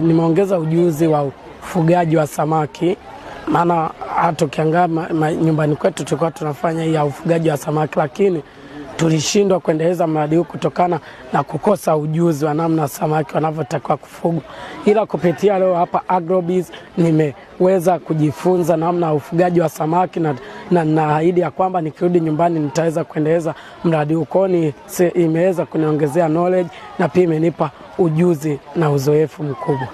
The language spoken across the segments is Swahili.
Nimeongeza ujuzi wa ufugaji wa samaki, maana hata ukiangalia nyumbani kwetu tulikuwa tunafanya hii ya ufugaji wa samaki, lakini tulishindwa kuendeleza mradi huu kutokana na kukosa ujuzi wa namna samaki wanavyotakiwa kufugwa. Ila kupitia leo hapa Agrobiz nimeweza kujifunza namna ufugaji wa samaki na naahidi ya kwamba nikirudi nyumbani nitaweza kuendeleza mradi huu. Kwani imeweza kuniongezea knowledge na pia imenipa ujuzi na uzoefu mkubwa.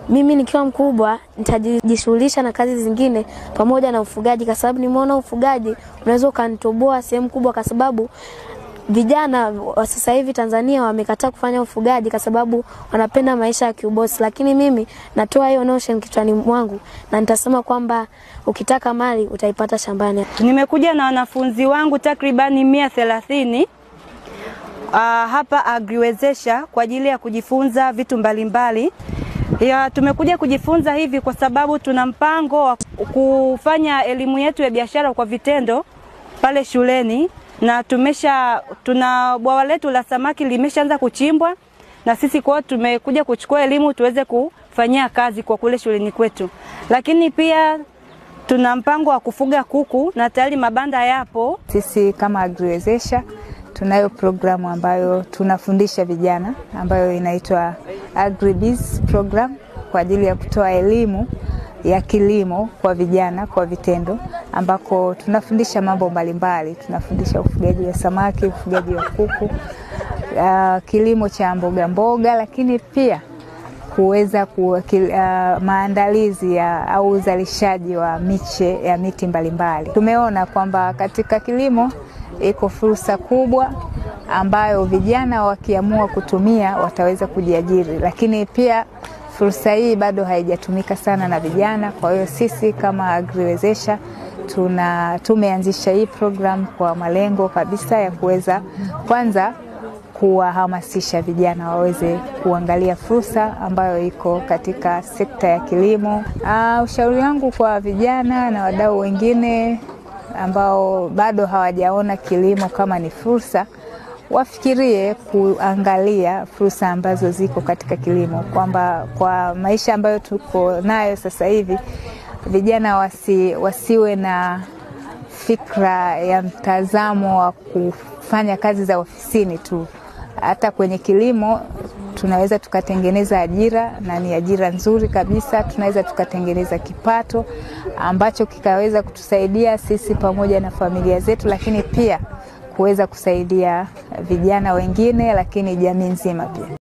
Mimi nikiwa mkubwa nitajishughulisha na kazi zingine pamoja na ufugaji, kwa sababu nimeona ufugaji unaweza ukanitoboa sehemu kubwa, kwa sababu vijana wa sasa hivi Tanzania wamekataa kufanya ufugaji kwa sababu wanapenda maisha ya kiubosi, lakini mimi natoa hiyo notion kichwani mwangu na nitasema kwamba ukitaka mali utaipata shambani. Nimekuja na wanafunzi wangu takribani 130 hapa Agriwezesha kwa ajili ya kujifunza vitu mbalimbali. Tumekuja kujifunza hivi kwa sababu tuna mpango wa kufanya elimu yetu ya biashara kwa vitendo pale shuleni, na tuna bwawa letu la samaki limeshaanza kuchimbwa, na sisi kwa tumekuja kuchukua elimu tuweze kufanyia kazi kwa kule shuleni kwetu. Lakini pia tuna mpango wa kufuga kuku na tayari mabanda yapo. Sisi kama Agriwezesha tunayo programu ambayo tunafundisha vijana ambayo inaitwa Agribiz program kwa ajili ya kutoa elimu ya kilimo kwa vijana kwa vitendo, ambako tunafundisha mambo mbalimbali. Tunafundisha ufugaji wa samaki, ufugaji wa kuku, kilimo cha mboga, lakini pia kuweza maandalizi au uzalishaji wa miche ya miti mbalimbali. Tumeona kwamba katika kilimo iko fursa kubwa ambayo vijana wakiamua kutumia wataweza kujiajiri, lakini pia fursa hii bado haijatumika sana na vijana. Kwa hiyo sisi kama Agriwezesha tumeanzisha hii program kwa malengo kabisa ya kuweza kwanza kuwahamasisha vijana waweze kuangalia fursa ambayo iko katika sekta ya kilimo. Ushauri wangu kwa vijana na wadau wengine ambao bado hawajaona kilimo kama ni fursa, wafikirie kuangalia fursa ambazo ziko katika kilimo, kwamba kwa maisha ambayo tuko nayo sasa hivi vijana wasiwe na fikra ya mtazamo wa kufanya kazi za ofisini tu. Hata kwenye kilimo tunaweza tukatengeneza ajira, na ni ajira nzuri kabisa. Tunaweza tukatengeneza kipato ambacho kikaweza kutusaidia sisi pamoja na familia zetu, lakini pia kuweza kusaidia vijana wengine, lakini jamii nzima pia.